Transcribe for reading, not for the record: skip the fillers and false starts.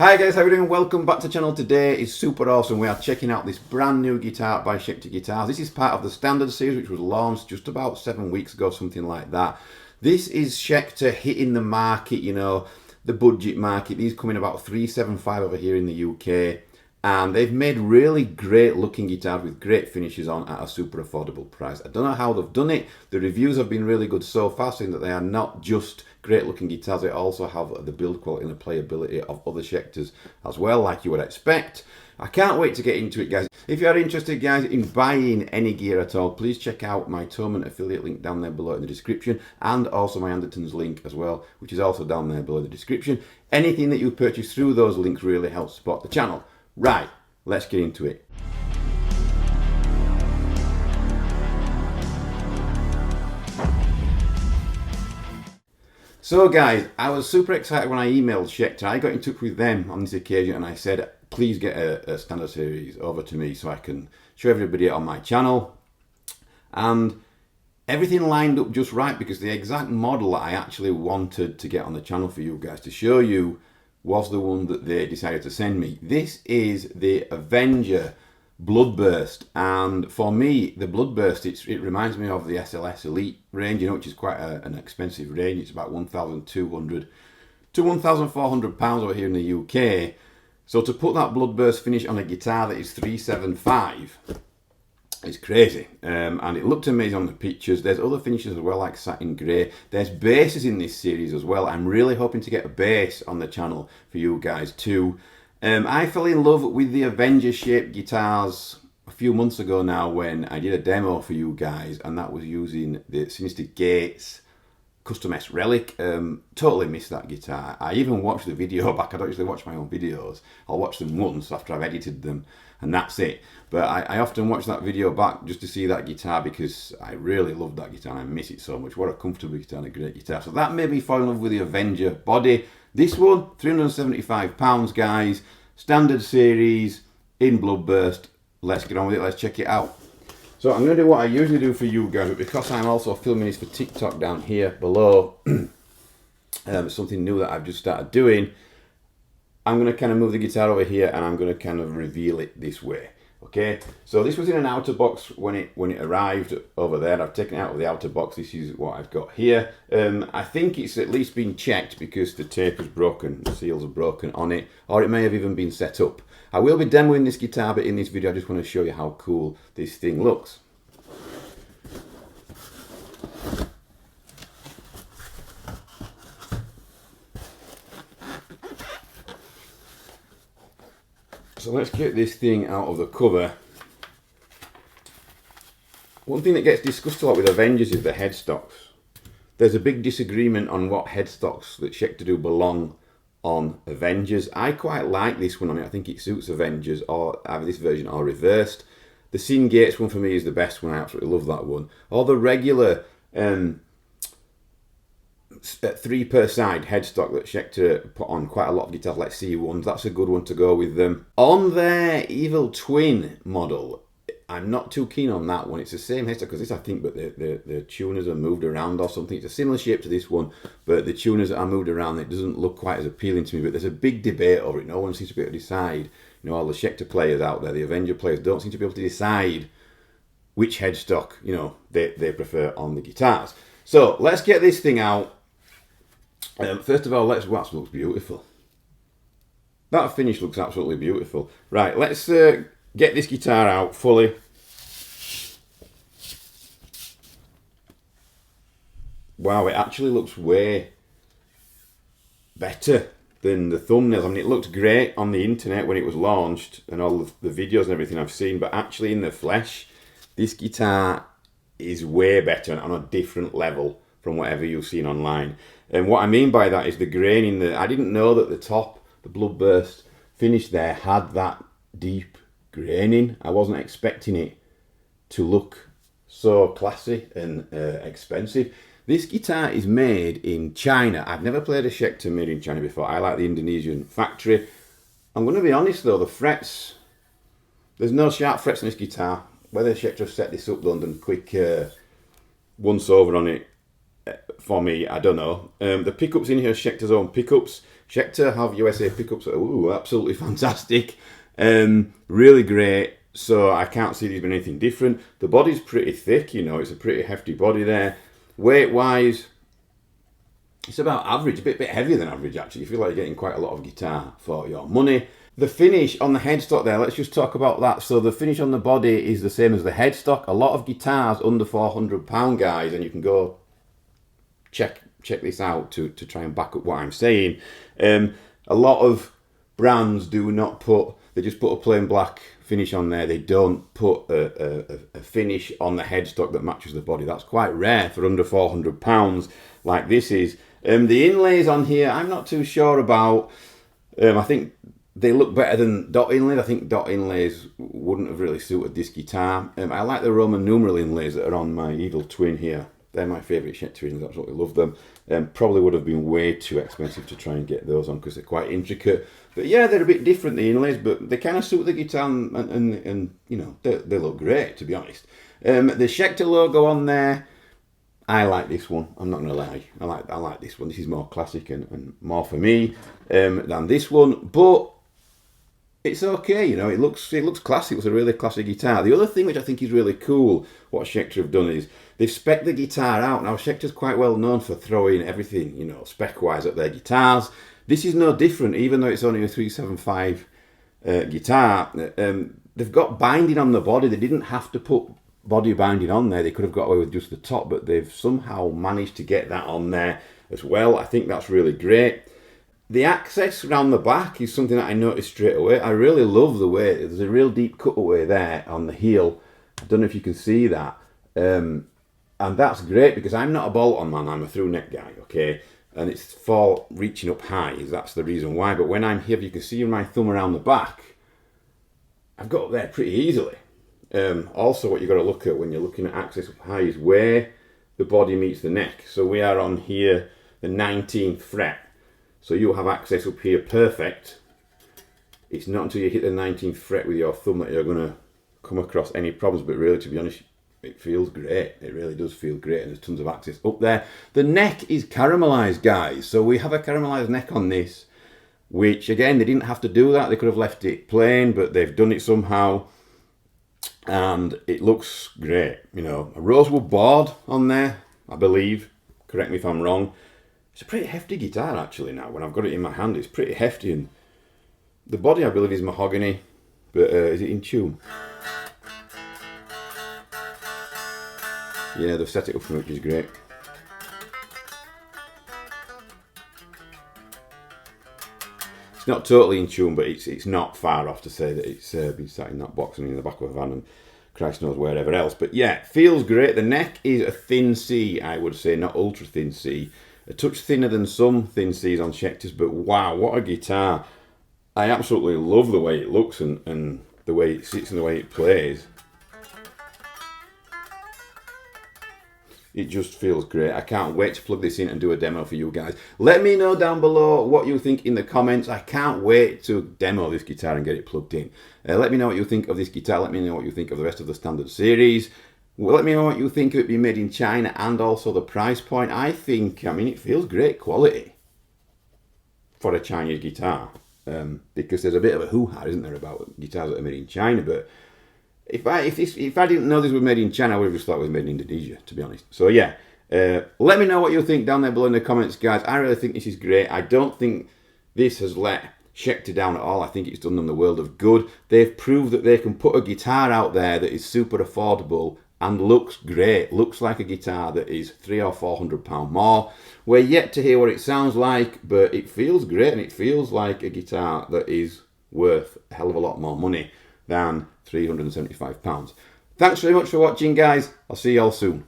Hi guys, how are you doing? Welcome back to the channel. Today is super awesome. We are checking out this brand new guitar by Schecter Guitars. This is part of the Standard Series, which was launched just about 7 weeks ago, something like that. This is Schecter hitting the market, you know, the budget market. These come in about $375 over here in the UK. And they've made really great looking guitars with great finishes on at a super affordable price. I don't know how they've done it. The reviews have been really good so far, saying that they are not just great looking guitars, they also have the build quality and the playability of other Schecters as well, like you would expect. I can't wait to get into it, guys. If you are interested, guys, in buying any gear at all, please check out my Thomann affiliate link down there below in the description, and also my Anderton's link as well, which is also down there below the description. Anything that you purchase through those links really helps support the channel. Right, let's get into it. So guys, I was super excited when I emailed Schecter. I got in touch with them on this occasion and I said, please get a Standard Series over to me so I can show everybody it on my channel. And everything lined up just right, because the exact model that I actually wanted to get on the channel for you guys to show you was the one that they decided to send me. This is the Avenger Bloodburst, and for me the Bloodburst, it reminds me of the SLS Elite range, you know, which is quite an expensive range. It's about £1,200 to £1,400 over here in the UK. So to put that Bloodburst finish on a guitar that is $375, it's crazy, and it looked amazing on the pictures. There's other finishes as well, like satin grey. There's basses in this series as well. I'm really hoping to get a bass on the channel for you guys too. I fell in love with the Avenger shaped guitars a few months ago now when I did a demo for you guys, and that was using the Sinister Gates Custom S Relic. Totally missed that guitar. I even watched the video back. I don't usually watch my own videos. I'll watch them once after I've edited them, and that's it. But I often watch that video back just to see that guitar, because I really love that guitar and I miss it so much. What a comfortable guitar and a great guitar. So that made me fall in love with the Avenger body. This one, £375, guys. Standard Series in Bloodburst. Let's get on with it. Let's check it out. So I'm going to do what I usually do for you guys, but because I'm also filming this for TikTok down here below, something new that I've just started doing, I'm going to kind of move the guitar over here and I'm going to kind of reveal it this way. Okay, so this was in an outer box when it arrived over there. I've taken it out of the outer box. This is what I've got here. I think it's at least been checked, because the tape is broken, the seals are broken on it, or it may have even been set up. I will be demoing this guitar, but in this video I just want to show you how cool this thing looks. So let's get this thing out of the cover. One thing that gets discussed a lot with Avengers is the headstocks. There's a big disagreement on what headstocks that Schecter do belong on Avengers. I quite like this one on it. I think it suits Avengers, or either this version or reversed. The Sin Gates one for me is the best one. I absolutely love that one. Or the regular 3 per side headstock that Schecter put on quite a lot of guitars, like C1s. That's a good one to go with them. On their Evil Twin model, I'm not too keen on that one. It's the same headstock as this, I think, but the tuners are moved around or something. It's a similar shape to this one, but the tuners are moved around. It doesn't look quite as appealing to me, but there's a big debate over it. No one seems to be able to decide. You know, all the Schecter players out there, the Avenger players, don't seem to be able to decide which headstock, you know, they prefer on the guitars. So let's get this thing out. First of all, that looks beautiful. That finish looks absolutely beautiful. Right, let's get this guitar out fully. Wow, it actually looks way better than the thumbnails. I mean, it looked great on the internet when it was launched and all of the videos and everything I've seen, but actually in the flesh, this guitar is way better and on a different level from whatever you've seen online. And what I mean by that is the graining. I didn't know that the top, the Bloodburst finish there, had that deep graining. I wasn't expecting it to look so classy and expensive. This guitar is made in China. I've never played a Schecter made in China before. I like the Indonesian factory. I'm going to be honest though, the frets, there's no sharp frets on this guitar. Whether Schecter have set this up though and done quick once over on it, for me, I don't know. The pickups in here are Schecter's own pickups. Schecter have USA pickups that are absolutely fantastic. Really great. So I can't see these being anything different. The body's pretty thick, you know, it's a pretty hefty body there. Weight-wise, it's about average, a bit heavier than average actually. You feel like you're getting quite a lot of guitar for your money. The finish on the headstock there, let's just talk about that. So the finish on the body is the same as the headstock. A lot of guitars under £400, guys, and you can go check this out to try and back up what I'm saying. A lot of brands do not put, they just put a plain black finish on there. They don't put a finish on the headstock that matches the body. That's quite rare for under £400 like this is. The inlays on here, I'm not too sure about. I think they look better than dot inlays. I think dot inlays wouldn't have really suited this guitar. I like the Roman numeral inlays that are on my Evil Twin here. They're my favourite Schecter inlays, absolutely love them. Probably would have been way too expensive to try and get those on because they're quite intricate. But yeah, they're a bit different, the inlays, but they kind of suit the guitar and you know, they look great, to be honest. The Schecter logo on there, I like this one. I'm not going to lie. I like this one. This is more classic and more for me than this one. But it's okay, you know. It looks classic. It's a really classic guitar. The other thing which I think is really cool, what Schecter have done is they've spec'd the guitar out. Now Schecter's quite well known for throwing everything, you know, spec-wise at their guitars. This is no different, even though it's only a 375 guitar. They've got binding on the body. They didn't have to put body binding on there. They could have got away with just the top, but they've somehow managed to get that on there as well. I think that's really great. The access around the back is something that I noticed straight away. I really love the way there's a real deep cutaway there on the heel. I don't know if you can see that. And that's great because I'm not a bolt-on man, I'm a through neck guy, okay? And it's for reaching up high, that's the reason why. But when I'm here, you can see my thumb around the back, I've got up there pretty easily. Also, what you've got to look at when you're looking at access up high is where the body meets the neck. So we are on here, the 19th fret. So you'll have access up here perfect. It's not until you hit the 19th fret with your thumb that you're going to come across any problems. But really, to be honest, it feels great. It really does feel great, and there's tons of access up there. The neck is caramelized, guys. So we have a caramelized neck on this, which again, they didn't have to do that. They could have left it plain, but they've done it somehow. And it looks great, you know. A rosewood board on there, I believe. Correct me if I'm wrong. It's a pretty hefty guitar actually now. When I've got it in my hand, it's pretty hefty. And the body, I believe, is mahogany. But is it in tune? Yeah, they've set it up for me, which is great. It's not totally in tune, but it's not far off to say that it's been sat in that box and in the back of a van and Christ knows wherever else. But yeah, feels great. The neck is a thin C, I would say, not ultra thin C. A touch thinner than some thin Cs on Schecters, but wow, what a guitar. I absolutely love the way it looks and the way it sits and the way it plays. It just feels great. I can't wait to plug this in and do a demo for you guys. Let me know down below what you think in the comments. I can't wait to demo this guitar and get it plugged in. Let me know what you think of this guitar. Let me know what you think of the rest of the Standard Series. Let me know what you think of it being made in China and also the price point. I mean, it feels great quality for a Chinese guitar. Because there's a bit of a hoo-ha, isn't there, about guitars that are made in China, but if I didn't know this was made in China, I would have just thought it was made in Indonesia, to be honest. So yeah, let me know what you think down there below in the comments, guys. I really think this is great. I don't think this has let Schecter down at all. I think it's done them the world of good. They've proved that they can put a guitar out there that is super affordable and looks great. Looks like a guitar that is £300 or £400 more. We're yet to hear what it sounds like, but it feels great and it feels like a guitar that is worth a hell of a lot more money than £375. Thanks very much for watching, guys. I'll see you all soon.